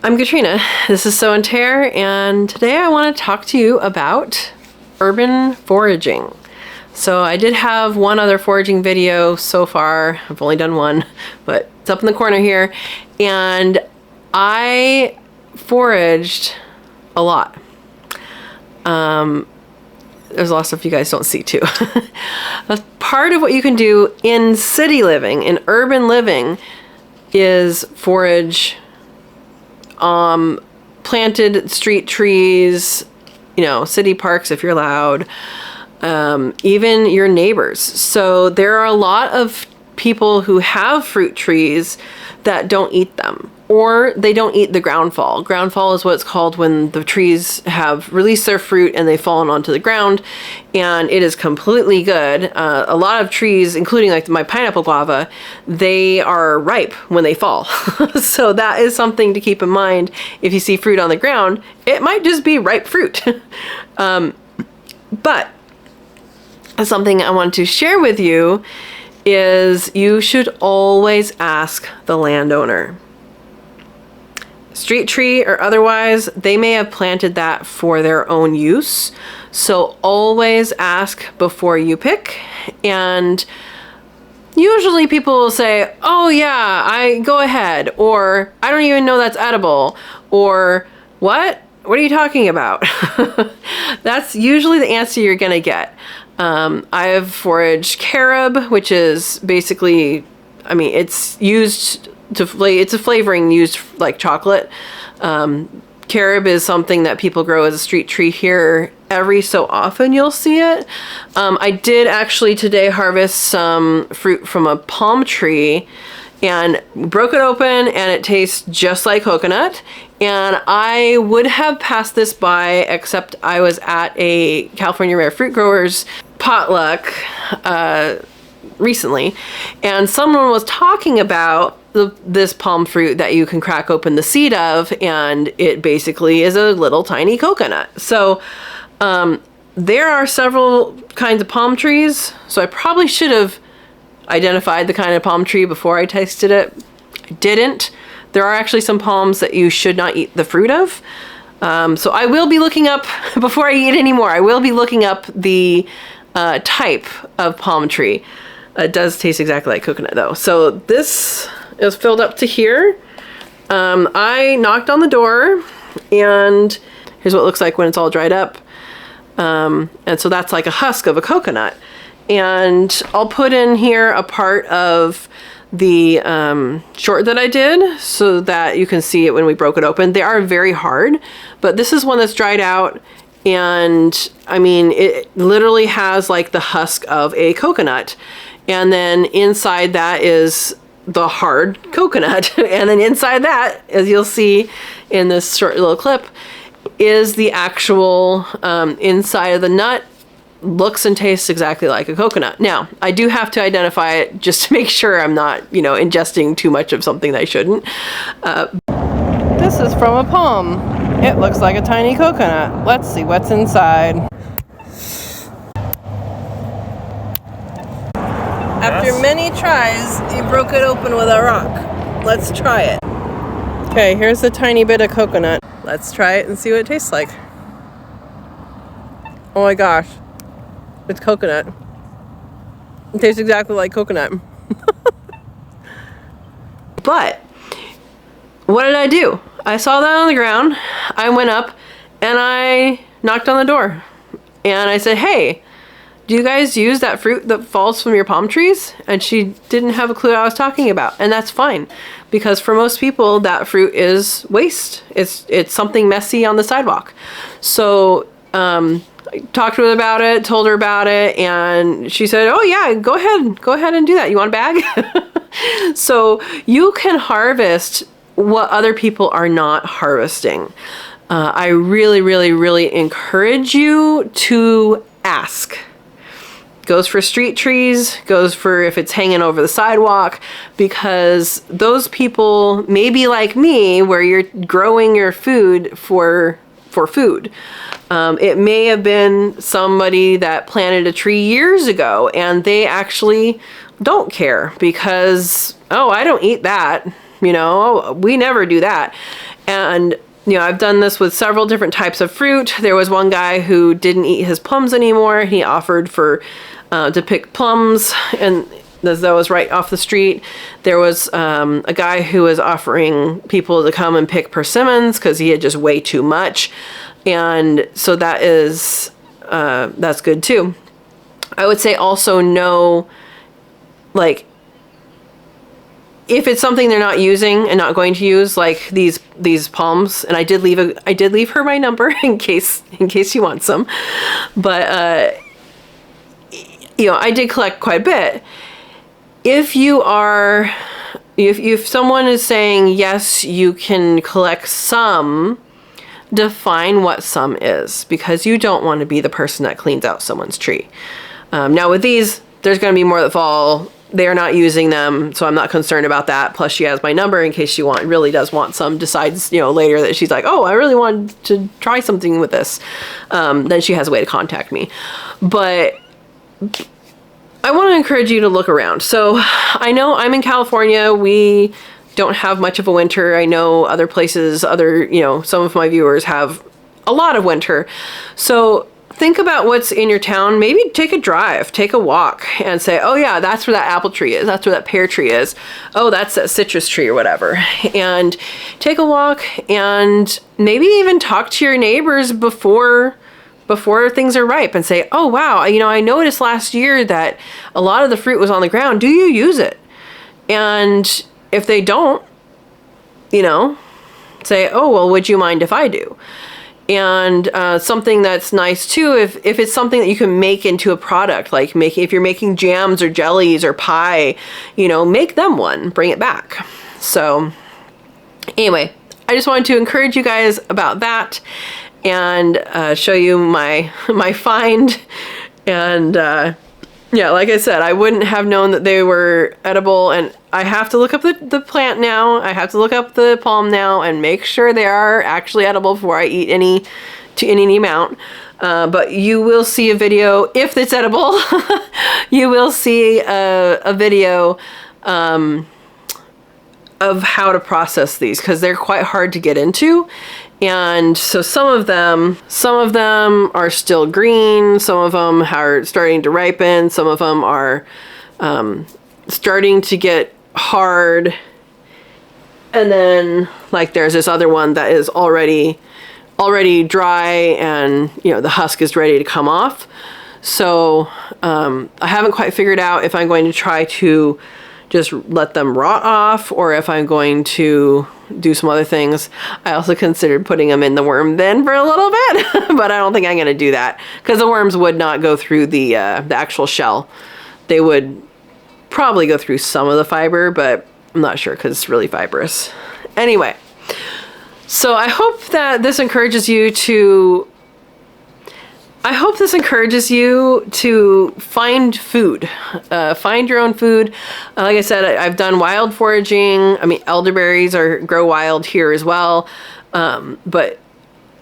I'm Katrina, this is So and Tare, and today I want to talk to you about urban foraging. So I did have one other foraging video so far. I've only done one, but it's up in the corner here. And I foraged a lot. There's a lot of stuff you guys don't see too. Part of what you can do in city living, in urban living, is forage planted street trees, you know, city parks if you're allowed, even your neighbors. So there are a lot of people who have fruit trees that don't eat them, or they don't eat the ground fall. Ground fall is what it's called when the trees have released their fruit and they've fallen onto the ground, and it is completely good. A lot of trees, including like my pineapple guava, they are ripe when they fall. So that is something to keep in mind. If you see fruit on the ground, it might just be ripe fruit. But something I want to share with you is you should always ask the landowner. Street tree or otherwise, they may have planted that for their own use. So always ask before you pick. And usually people will say, oh yeah, I go ahead, or I don't even know that's edible, or what are you talking about? That's usually the answer you're gonna get. I've foraged carob, which is basically, I mean, it's used to it's a flavoring used like chocolate. Carob is something that people grow as a street tree here. Every so often you'll see it. I did actually today harvest some fruit from a palm tree and broke it open, and it tastes just like coconut. And I would have passed this by, except I was at a California Rare Fruit Growers potluck recently, and someone was talking about this palm fruit that you can crack open the seed of, and it basically is a little tiny coconut. So there are several kinds of palm trees, so I probably should have identified the kind of palm tree before I tasted it. I didn't. There are actually some palms that you should not eat the fruit of. So I will be looking up, before I eat any more, I will be looking up the type of palm tree. It does taste exactly like coconut though. So this is filled up to here. I knocked on the door, and here's what it looks like when it's all dried up. And so that's like a husk of a coconut. And I'll put in here a part of the short that I did so that you can see it when we broke it open. They are very hard, but this is one that's dried out, and I mean, it literally has like the husk of a coconut, and then inside that is the hard coconut. And then inside that, as you'll see in this short little clip, is the actual inside of the nut. Looks and tastes exactly like a coconut. Now, I do have to identify it just to make sure I'm not, you know, ingesting too much of something that I shouldn't. This is from a palm. It looks like a tiny coconut. Let's see what's inside. After many tries, you broke it open with a rock. Let's try it. Okay, here's a tiny bit of coconut. Let's try it and see what it tastes like. Oh my gosh. It's coconut. It tastes exactly like coconut. But what did I do? I saw that on the ground. I went up and I knocked on the door. And I said, hey, do you guys use that fruit that falls from your palm trees? And she didn't have a clue what I was talking about. And that's fine, because for most people that fruit is waste. It's something messy on the sidewalk. So I talked to her about it, told her about it, and she said, oh yeah, go ahead and do that. You want a bag? So you can harvest what other people are not harvesting. I really, really, really encourage you to ask. Goes for street trees, goes for if it's hanging over the sidewalk, because those people may be like me, where you're growing your food for food. It may have been somebody that planted a tree years ago and they actually don't care because, oh, I don't eat that. You know, we never do that. And, you know, I've done this with several different types of fruit. There was one guy who didn't eat his plums anymore. He offered to pick plums, and that was right off the street. There was a guy who was offering people to come and pick persimmons because he had just way too much. And so that's good too. I would say also know, like, if it's something they're not using and not going to use, like these palms, and I did leave her my number in case she wants some. But you know, I did collect quite a bit. If someone is saying yes, you can collect some, define what some is, because you don't want to be the person that cleans out someone's tree. Now with these, there's going to be more that fall. They're not using them, so I'm not concerned about that. Plus, she has my number in case she really does want some. Decides, you know, later that she's like, oh, I really wanted to try something with this. Then she has a way to contact me. But I want to encourage you to look around. So I know I'm in California. We don't have much of a winter. I know other places, you know, some of my viewers have a lot of winter. So think about what's in your town. Maybe take a drive, take a walk, and say, oh yeah, that's where that apple tree is. That's where that pear tree is. Oh, that's that citrus tree or whatever. And take a walk and maybe even talk to your neighbors before things are ripe and say, oh wow, you know, I noticed last year that a lot of the fruit was on the ground. Do you use it? And if they don't, you know, say, oh, well, would you mind if I do? And something that's nice too, if it's something that you can make into a product, like if you're making jams or jellies or pie, you know, make them one, bring it back. So anyway, I just wanted to encourage you guys about that and show you my find. And yeah, like I said, I wouldn't have known that they were edible, and I have to look up the plant now. I have to look up the palm now and make sure they are actually edible before I eat any amount. But you will see a video, if it's edible, you will see a video of how to process these, because they're quite hard to get into. And so some of them are still green, some of them are starting to ripen, some of them are starting to get hard. And then like there's this other one that is already dry, and you know, the husk is ready to come off. So I haven't quite figured out if I'm going to try to just let them rot off or if I'm going to do some other things. I also considered putting them in the worm bin for a little bit, but I don't think I'm going to do that because the worms would not go through the actual shell. They would probably go through some of the fiber, but I'm not sure because it's really fibrous. Anyway, so I hope that this encourages you to find food, find your own food. Like I said, I've done wild foraging. I mean, elderberries grow wild here as well. But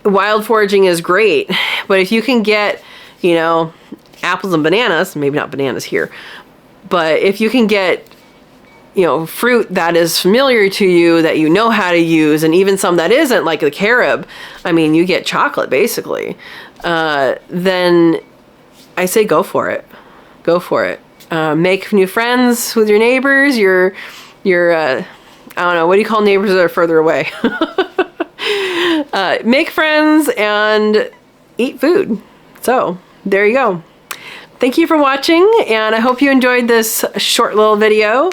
wild foraging is great. But if you can get, you know, apples and bananas, maybe not bananas here, but if you can get, you know, fruit that is familiar to you, that you know how to use, and even some that isn't, like the carob, I mean, you get chocolate basically. Then I say go for it. Go for it. Make new friends with your neighbors. Your I don't know, what do you call neighbors that are further away? Make friends and eat food. So there you go. Thank you for watching, and I hope you enjoyed this short little video.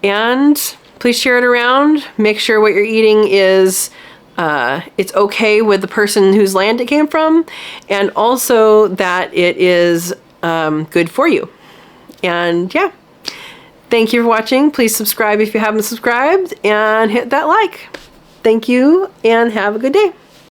And please share it around. Make sure what you're eating is it's okay with the person whose land it came from, and also that it is good for you. And yeah, thank you for watching. Please subscribe if you haven't subscribed, and hit that like. Thank you, and have a good day.